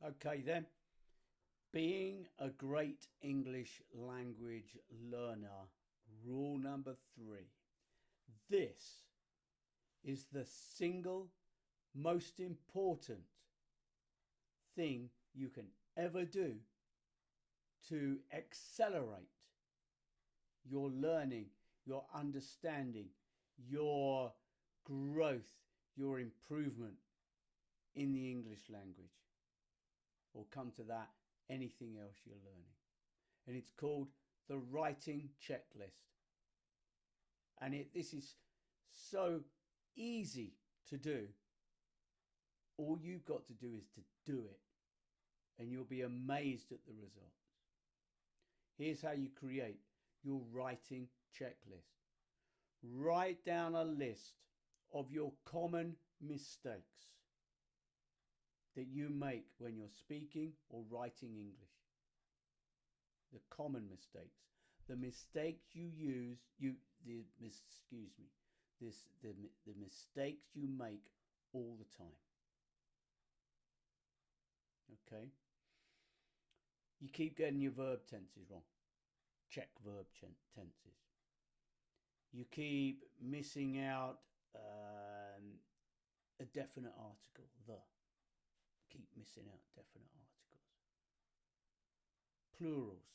Okay, then. Being a great English language learner, rule number 3. This is the single most important thing you can ever do to accelerate your learning, your understanding, your growth, your improvement in the English language. We'll come to that, anything else you're learning. And it's called the writing checklist. And this is so easy to do. All you've got to do is to do it, and you'll be amazed at the results. Here's how you create your writing checklist. Write down a list of your common mistakes that you make when you're speaking or writing English. The common mistakes. The mistakes the mistakes you make all the time. Okay? You keep getting your verb tenses wrong. Check verb tenses. You keep missing out a definite article, the. Keep missing out definite articles. Plurals.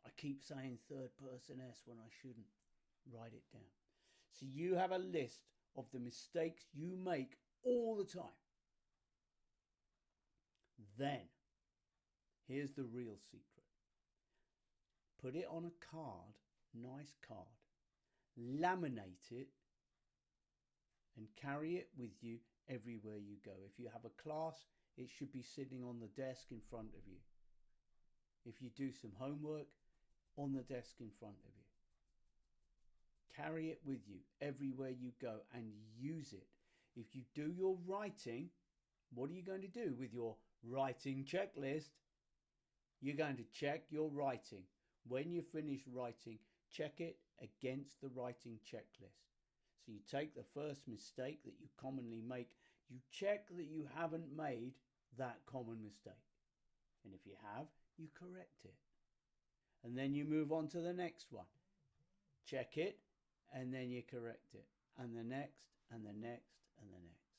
I keep saying third person S when I shouldn't. Write it down. So you have a list of the mistakes you make all the time. Then, here's the real secret. Put it on a card, nice card. Laminate it and carry it with you everywhere you go. If you have a class, it should be sitting on the desk in front of you. If you do some homework, on the desk in front of you. Carry it with you everywhere you go and use it. If you do your writing, what are you going to do with your writing checklist? You're going to check your writing. When you finish writing, check it against the writing checklist. So you take the first mistake that you commonly make, you check that you haven't made that common mistake. And if you have, you correct it. And then you move on to the next one. Check it, and then you correct it. And the next, and the next, and the next.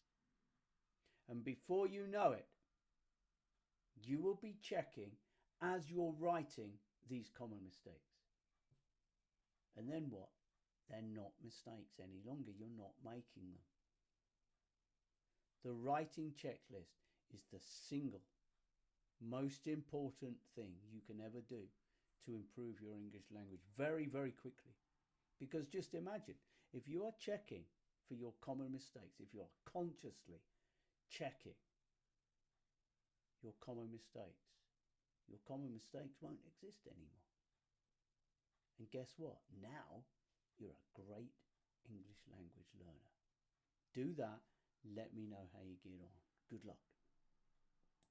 And before you know it, you will be checking as you're writing these common mistakes. And then what? They're not mistakes any longer. You're not making them. The writing checklist is the single most important thing you can ever do to improve your English language very, very quickly. Because just imagine, if you are checking for your common mistakes, if you are consciously checking your common mistakes won't exist anymore. And guess what? Now you're a great English language learner. Do that. Let me know how you get on. Good luck.